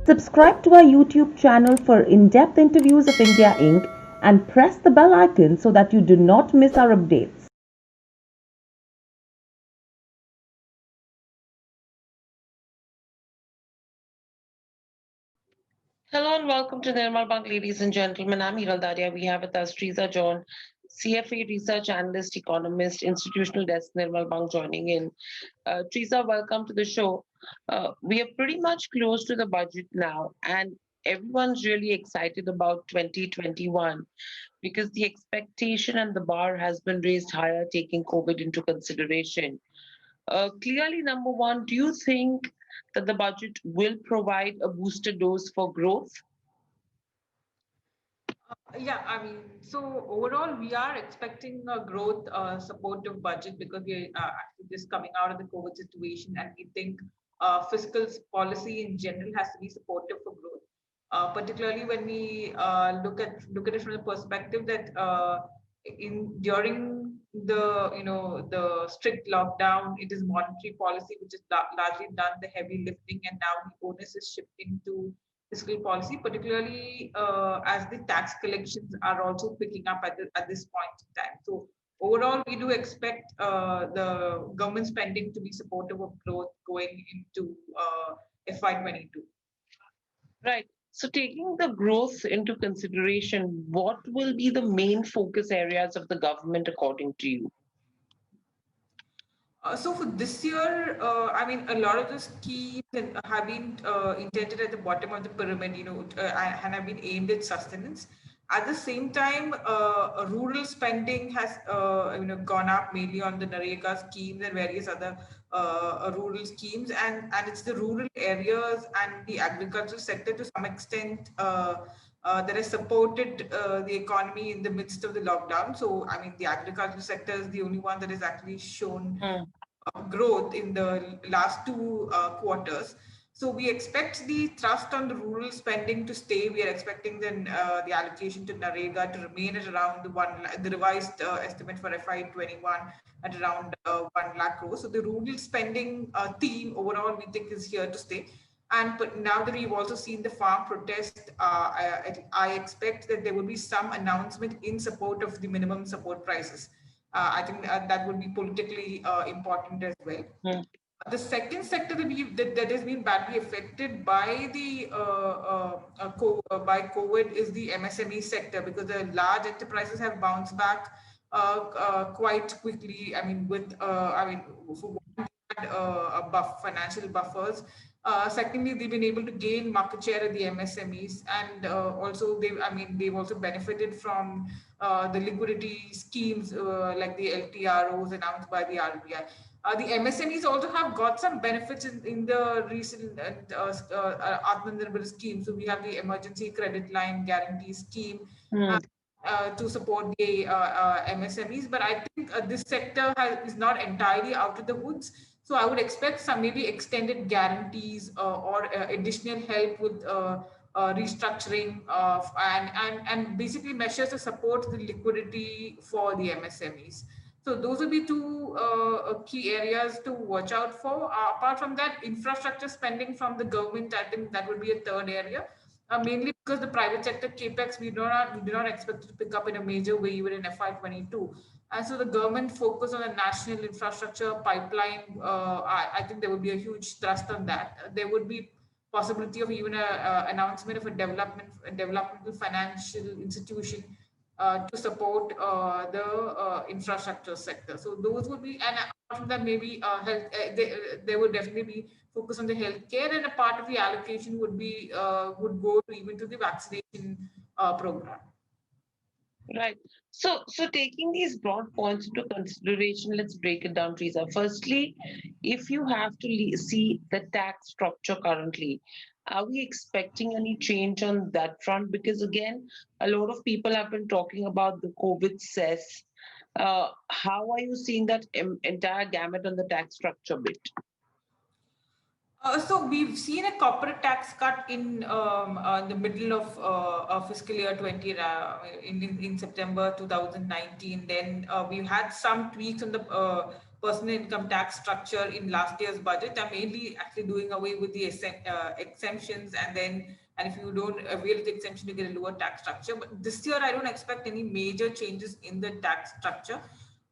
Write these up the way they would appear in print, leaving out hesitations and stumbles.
Subscribe to our YouTube channel for in-depth interviews of India Inc. and press the bell icon so that you do not miss our updates. Hello and welcome to Nirmal Bank, ladies and gentlemen. I'm Hiral Daria. We have with us Teresa John, CFA research analyst, economist, institutional desk, Nirmal Bank, joining in. Teresa, welcome to the show. We are pretty much close to the budget now, and everyone's really excited about 2021 because the expectation and the bar has been raised higher, taking COVID into consideration. Clearly, number one, do you think that the budget will provide a booster dose for growth? Yeah, I mean, so overall, we are expecting a growth supportive budget because we're actually just coming out of the COVID situation, and we think fiscal policy in general has to be supportive for growth. Particularly when we look at it from the perspective that in during the strict lockdown, it is monetary policy which has largely done the heavy lifting, and now the onus is shifting to fiscal policy, particularly as the tax collections are also picking up at this point in time. So overall, we do expect the government spending to be supportive of growth going into FY22. Right. So, taking the growth into consideration, what will be the main focus areas of the government according to you? So for this year, I mean, a lot of the schemes have been intended at the bottom of the pyramid, and have been aimed at sustenance. At the same time, rural spending has, gone up mainly on the NREGA schemes and various other rural schemes, and it's the rural areas and the agricultural sector to some extent that has supported the economy in the midst of the lockdown. So, I mean, the agricultural sector is the only one that has actually shown Hmm. growth in the last two quarters. So we expect the thrust on the rural spending to stay. We are expecting the allocation to NREGA to remain at around the revised estimate for FY21 at around 1 lakh crores. So the rural spending theme overall we think is here to stay. And but now that we've also seen the farm protest, I expect that there will be some announcement in support of the minimum support prices. I think that would be politically important as well. Hmm. The second sector that has been badly affected by by COVID is the MSME sector, because the large enterprises have bounced back quite quickly. I mean, for one, they had financial buffers. Secondly, they've been able to gain market share at the MSMEs, and also they've also benefited from the liquidity schemes like the LTROs announced by the RBI. The MSMEs also have got some benefits in the recent Atmanirbhar scheme. So we have the emergency credit line guarantee scheme uh, Hmm. to support the MSMEs. But I think this sector is not entirely out of the woods. So I would expect some maybe extended guarantees or additional help with restructuring of and basically measures to support the liquidity for the MSMEs. So those will be two key areas to watch out for. Apart from that, infrastructure spending from the government, I think that would be a third area. Mainly because the private sector capex we do not expect it to pick up in a major way even in FY22, and so the government focus on the national infrastructure pipeline. I think there would be a huge thrust on that. There would be possibility of even a announcement of a developmental financial institution to support the infrastructure sector. So those would be, and apart from that, maybe health. They would definitely be focused on the healthcare, and a part of the allocation would go even to the vaccination program. Right. So taking these broad points into consideration, let's break it down, Teresa. Firstly, if you have to see the tax structure currently, are we expecting any change on that front? Because again, a lot of people have been talking about the COVID cess. How are you seeing that entire gamut on the tax structure bit? So we've seen a corporate tax cut in the middle of fiscal year 20 in September 2019. Then we've had some tweaks on the personal income tax structure in last year's budget are mainly actually doing away with the exemptions, and if you don't avail the exemption, you get a lower tax structure. But this year, I don't expect any major changes in the tax structure.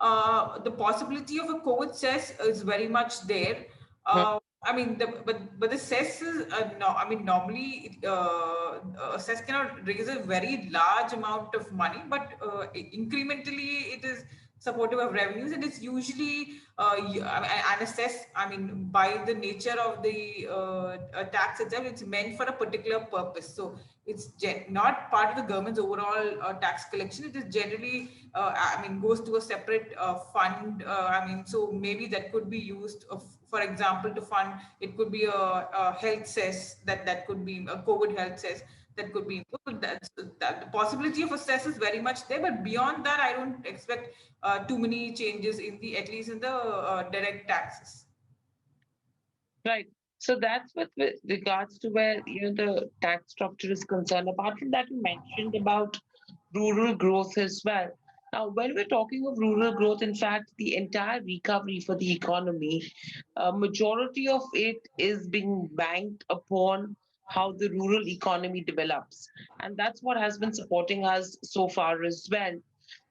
The possibility of a COVID cess is very much there. I mean, but the cess is no. I mean, normally a cess cannot raise a very large amount of money, but incrementally it is supportive of revenues, and it's usually an assess. I mean, by the nature of the tax itself, it's meant for a particular purpose. So it's not part of the government's overall tax collection. It is generally, I mean, goes to a separate fund. I mean, so maybe that could be used, for example, to fund. It could be a health cess that could be a COVID health cess that could be. That the possibility of a cess is very much there, but beyond that, I don't expect too many changes in the, at least in the direct taxes. Right. So that's with regards to where the tax structure is concerned. Apart from that, you mentioned about rural growth as well. Now, when we're talking of rural growth, in fact, the entire recovery for the economy, majority of it is being banked upon how the rural economy develops, and that's what has been supporting us so far as well.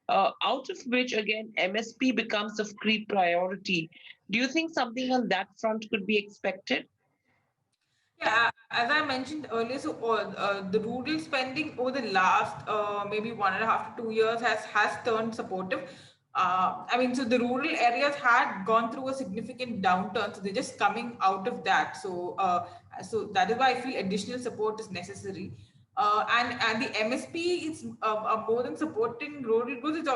Out of which, again, MSP becomes a key priority. Do you think something on that front could be expected? Yeah, as I mentioned earlier, so the rural spending over the last maybe 1.5 to 2 years has turned supportive. I mean, so the rural areas had gone through a significant downturn, so they're just coming out of that. So that is why I feel additional support is necessary. And the MSP is more than supporting rural growth. It's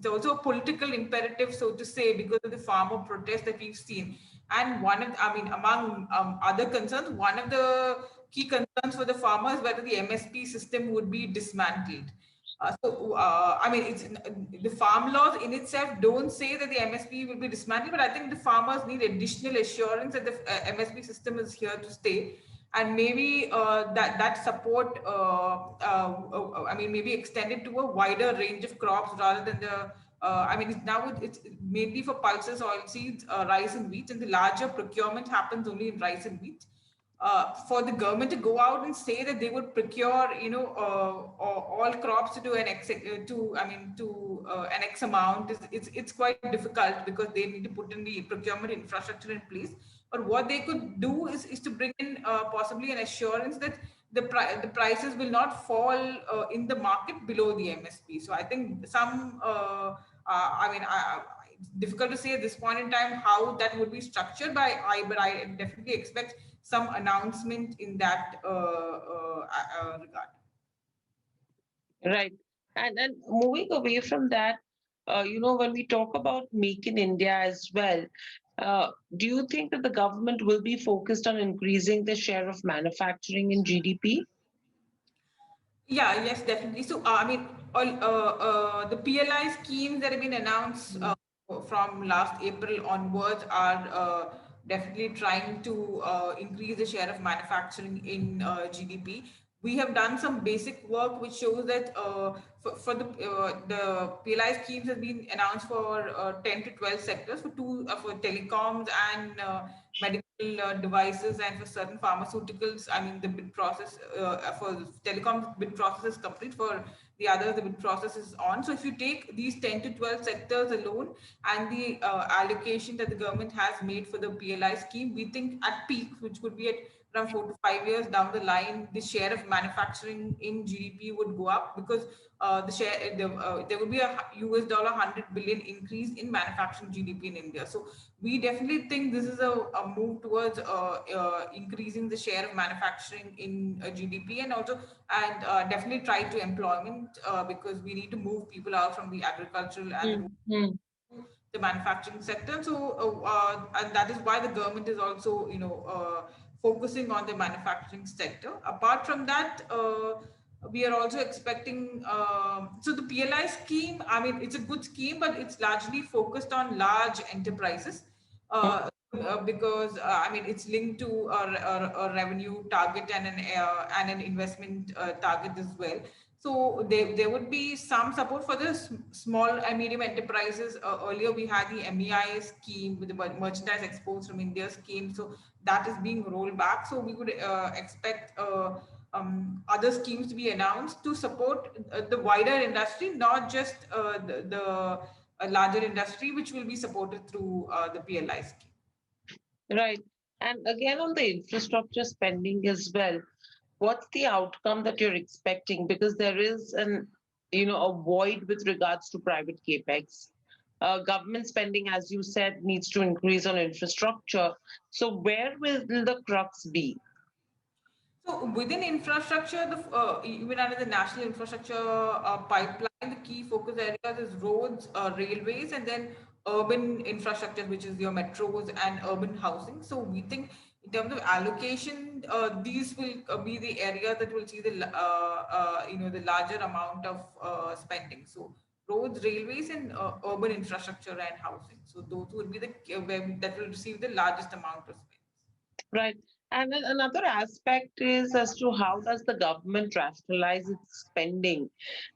also a political imperative, so to say, because of the farmer protests that we've seen. And I mean, among other concerns, one of the key concerns for the farmers whether the MSP system would be dismantled. I mean, the farm laws in itself don't say that the MSP will be dismantled, but I think the farmers need additional assurance that the MSP system is here to stay, and maybe that support, I mean, maybe extended to a wider range of crops rather than the. I mean, it's mainly for pulses, oilseeds, rice and wheat, and the larger procurement happens only in rice and wheat. For the government to go out and say that they would procure, all crops to an X amount it's quite difficult, because they need to put in the procurement infrastructure in place. But what they could do is to bring in possibly an assurance that the prices will not fall in the market below the MSP. So I think it's difficult to say at this point in time how that would be structured but I definitely expect some announcement in that regard. Right. And moving away from that, when we talk about Make in India as well, do you think that the government will be focused on increasing the share of manufacturing in GDP? Yeah, yes, definitely. So, I mean, the PLI schemes that have been announced from last April onwards are definitely trying to increase the share of manufacturing in GDP. We have done some basic work which shows that for the PLI schemes have been announced for 10 to 12 sectors, for telecoms and medical devices, and for certain pharmaceuticals. I mean, the bid process for telecoms bid process is complete. For the others, the bid process is on. So if you take these 10 to 12 sectors alone and the allocation that the government has made for the PLI scheme, we think at peak, which could be at around 4 to 5 years down the line, the share of manufacturing in GDP would go up, because there would be a US $100 billion increase in manufacturing GDP in India. So we definitely think this is a move towards increasing the share of manufacturing in GDP, and definitely try to employment, because we need to move people out from the agricultural and the manufacturing sector. And that is why the government is also, focusing on the manufacturing sector. Apart from that, we are also expecting, so the PLI scheme, I mean, it's a good scheme, but it's largely focused on large enterprises. Because I mean, it's linked to a revenue target and an investment target as well. So there would be some support for the small and medium enterprises. Earlier we had the MEI scheme with the merchandise exports from India scheme. So that is being rolled back. So we would expect other schemes to be announced to support the wider industry, not just the larger industry, which will be supported through the PLI scheme. Right. And again, on the infrastructure spending as well, what's the outcome that you're expecting? Because there is a void with regards to private capex. Government spending, as you said, needs to increase on infrastructure. So where will the crux be? So within infrastructure, even under the national infrastructure pipeline, the key focus areas is roads, railways, and then urban infrastructure, which is your metros and urban housing. So we think in terms of allocation, these will be the areas that will see the larger amount of spending. So roads, railways, and urban infrastructure and housing. So those would be that will receive the largest amount of spending. Right. And then another aspect is as to how does the government rationalize its spending?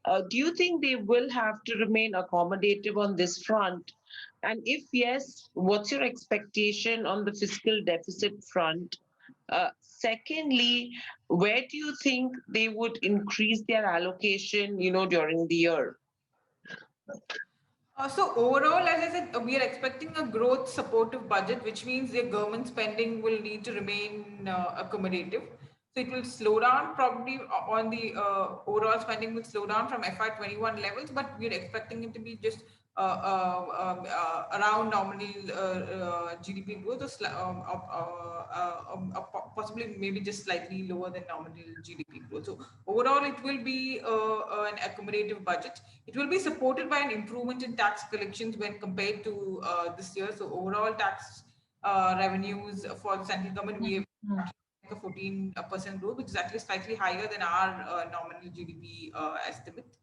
Do you think they will have to remain accommodative on this front? And if yes, what's your expectation on the fiscal deficit front? Secondly, where do you think they would increase their allocation, during the year? So overall, as I said, we are expecting a growth supportive budget, which means the government spending will need to remain accommodative. So it will slow down probably on the overall spending will slow down from FY21 levels, but we are expecting it to be just around nominal GDP growth, or possibly maybe just slightly lower than nominal GDP growth. So overall, it will be an accommodative budget. It will be supported by an improvement in tax collections when compared to this year. So overall tax revenues for the central government, we have a 14% growth, which is actually slightly higher than our nominal GDP estimate.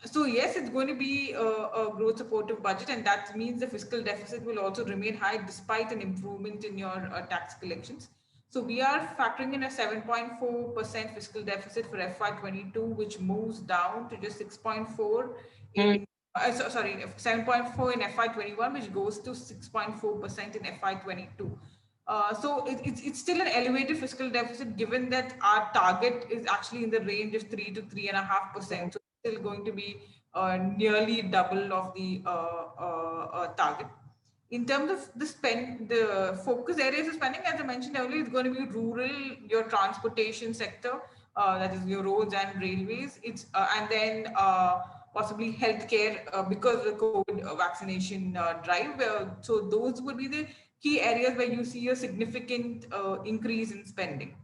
So yes, it's going to be a growth supportive budget, and that means the fiscal deficit will also remain high despite an improvement in your tax collections. So we are factoring in a 7.4% fiscal deficit for FY22, which moves down to just 6.4 in 7.4 in FY21, which goes to 6.4% in FY22. So it's still an elevated fiscal deficit, given that our target is actually in the range of 3 to 3.5%. So it's still going to be nearly double of the target. In terms of the focus areas of spending, as I mentioned earlier, it's going to be rural, your transportation sector, that is your roads and railways. And then possibly healthcare because of the COVID vaccination drive. So those would be the key areas where you see a significant increase in spending.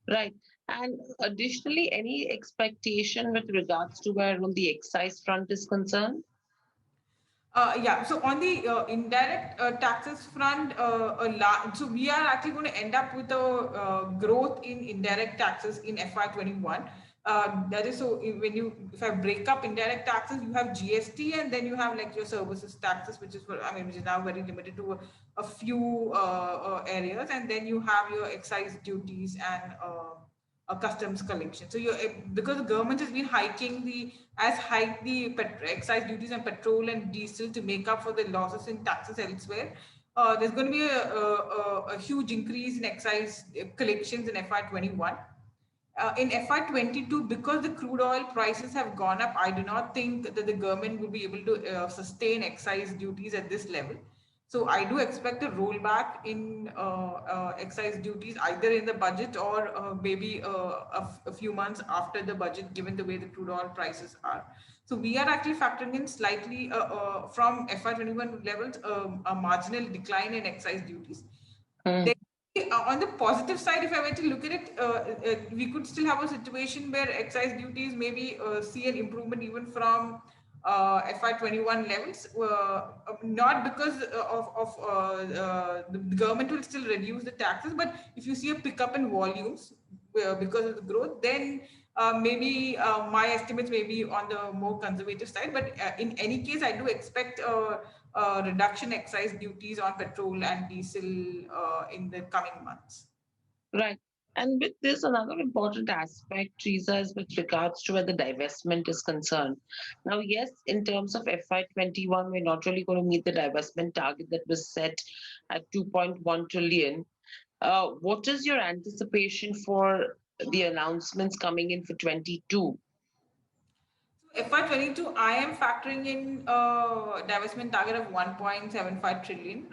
Right. And additionally, any expectation with regards to where on the excise front is concerned? Yeah, so on the indirect taxes front, so we are actually going to end up with a growth in indirect taxes in FY21. That is, so if I break up indirect taxes, you have GST, and then you have like your services taxes, which is which is now very limited to a few areas, and then you have your excise duties and a customs collection. So because the government has been hiked the excise duties on petrol and diesel to make up for the losses in taxes elsewhere. There's going to be a huge increase in excise collections in FY21. In FY22, because the crude oil prices have gone up, I do not think that the government will be able to sustain excise duties at this level. So I do expect a rollback in excise duties either in the budget or maybe a few months after the budget, given the way the crude oil prices are. So we are actually factoring in slightly from FY21 levels a marginal decline in excise duties. On the positive side, if I were to look at it, we could still have a situation where excise duties maybe see an improvement even from FY21 levels, not because the government will still reduce the taxes, but if you see a pickup in volumes because of the growth, then maybe my estimates may be on the more conservative side. But in any case, I do expect reduction excise duties on petrol and diesel in the coming months. Right. And with this, another important aspect, Teresa, is with regards to where the divestment is concerned. Now, yes, in terms of FY21, we're not really going to meet the divestment target that was set at 2.1 trillion. What is your anticipation for the announcements coming in for 22? FY22, I am factoring in divestment target of 1.75 trillion.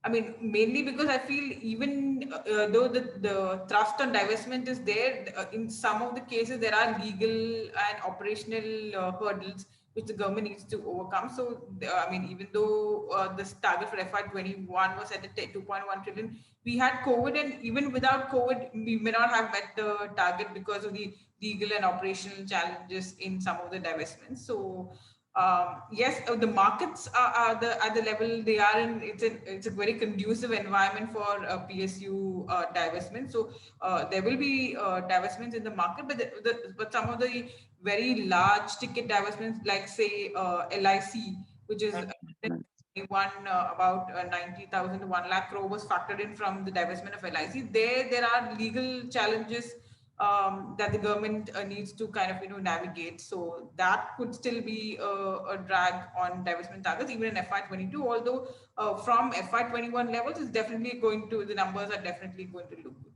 I mean, mainly because I feel even though the thrust on divestment is there, in some of the cases there are legal and operational hurdles which the government needs to overcome. So, I mean, even though this target for FY21 was set at 2.1 trillion, we had COVID, and even without COVID, we may not have met the target because of the legal and operational challenges in some of the divestments. So yes, the markets are at the level they are in. It's a very conducive environment for PSU divestment. So there will be divestments in the market, but some of the very large ticket divestments, like say LIC, which is one about 90,000 to 1 lakh crore was factored in from the divestment of LIC. There are legal challenges that the government needs to kind of navigate. So that could still be a drag on divestment targets even in FY22. Although from FY21 levels, is definitely going to the numbers are definitely going to look good.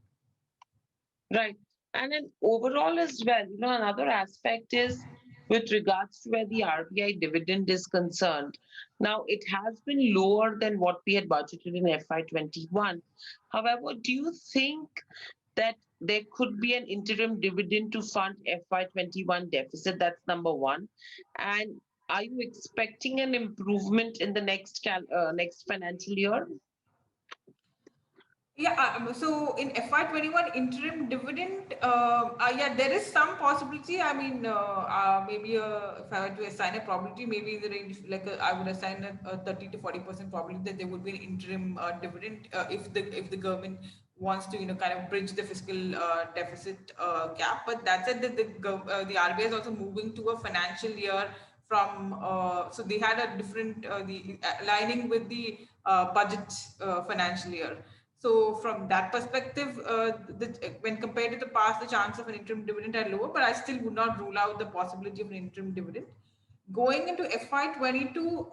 Right. And then overall as well, another aspect is with regards to where the RBI dividend is concerned. Now, it has been lower than what we had budgeted in FY21. However, do you think that there could be an interim dividend to fund FY21 deficit? That's number one. And are you expecting an improvement in the next financial year? Yeah, so in FY21 interim dividend, yeah, there is some possibility. I mean, maybe if I were to assign a probability, maybe in the range, like I would assign a 30 to 40% probability that there would be an interim dividend if the government wants to, kind of bridge the fiscal deficit gap. But that said, that the RBI is also moving to a financial year from, so they had a different, the aligning with the budget financial year. So from that perspective, when compared to the past, the chance of an interim dividend are lower, but I still would not rule out the possibility of an interim dividend. Going into FY22,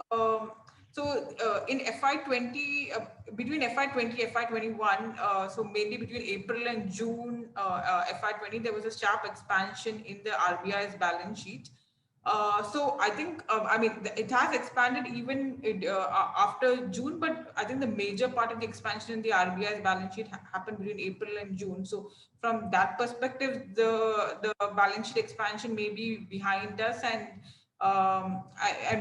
in FY20, between FY20 FY21, so mainly between April and June FY20, there was a sharp expansion in the RBI's balance sheet. So I think, I mean, it has expanded even after June, but I think the major part of the expansion in the RBI's balance sheet happened between April and June. So from that perspective, the balance sheet expansion may be behind us, and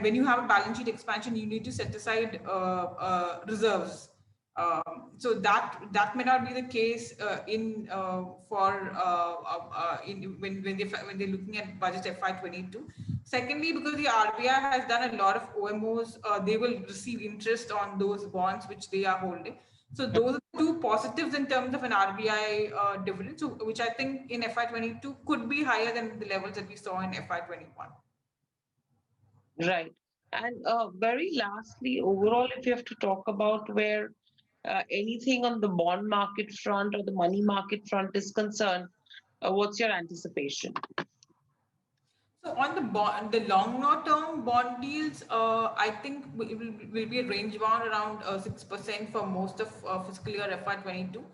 when you have a balance sheet expansion, you need to set aside reserves. So that may not be the case in for in when they're looking at budget FY22. Secondly, because the RBI has done a lot of OMOs, they will receive interest on those bonds which they are holding. So those are two positives in terms of an RBI dividend, so which I think in FY22 could be higher than the levels that we saw in FY21. Right. And very lastly, overall, if you have to talk about where anything on the bond market front or the money market front is concerned, what's your anticipation? So on the longer term bond deals, I think will be a range bound around 6% for most of fiscal year FY22.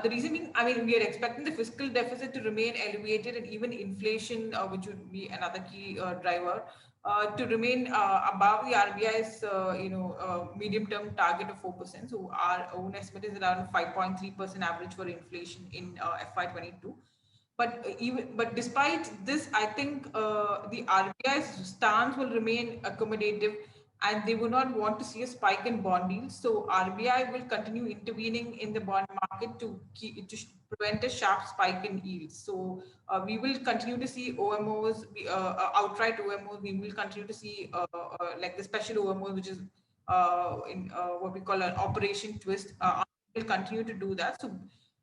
The reason being, I mean, we are expecting the fiscal deficit to remain elevated, and even inflation, which would be another key driver, to remain above the RBI's, medium-term target of 4%. So our own estimate is around 5.3% average for inflation in FY22. But despite this, I think the RBI's stance will remain accommodative, and they will not want to see a spike in bond yields. So RBI will continue intervening in the bond market to prevent a sharp spike in yields. So we will continue to see OMOs, outright OMOs. We will continue to see like the special OMOs, which is in what we call an operation twist. Will continue to do that. So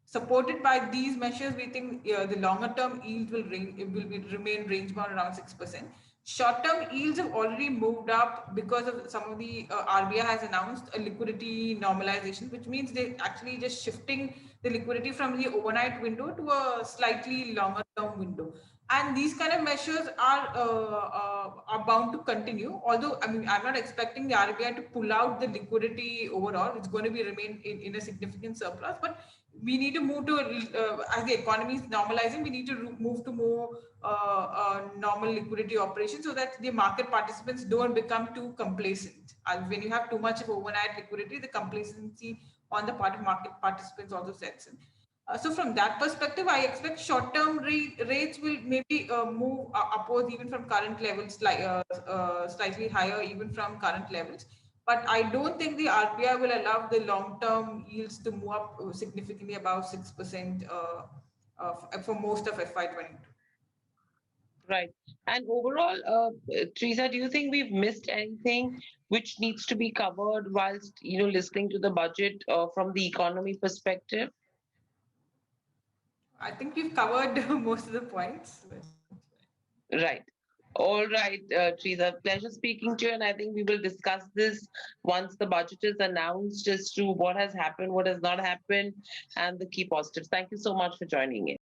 supported by these measures, we think the longer term yield will remain range bound around 6%. Short-term yields have already moved up because of some of the RBI has announced a liquidity normalization, which means they actually just shifting the liquidity from the overnight window to a slightly longer term window. And these kind of measures are bound to continue. Although I mean, I'm not expecting the RBI to pull out the liquidity overall. It's going to be remain in a significant surplus, but we need to move to as the economy is normalizing, we need to move to more normal liquidity operations so that the market participants don't become too complacent. And when you have too much of overnight liquidity, the complacency on the part of market participants also sets in. So from that perspective, I expect short-term rates will maybe move upwards even from current levels, like slightly higher even from current levels. But I don't think the RBI will allow the long-term yields to move up significantly above 6% for most of FY22. Right. And overall, Teresa, do you think we've missed anything which needs to be covered whilst, listening to the budget from the economy perspective? I think we've covered most of the points. Right. All right, Teresa, pleasure speaking to you. And I think we will discuss this once the budget is announced as to what has happened, what has not happened, and the key positives. Thank you so much for joining in.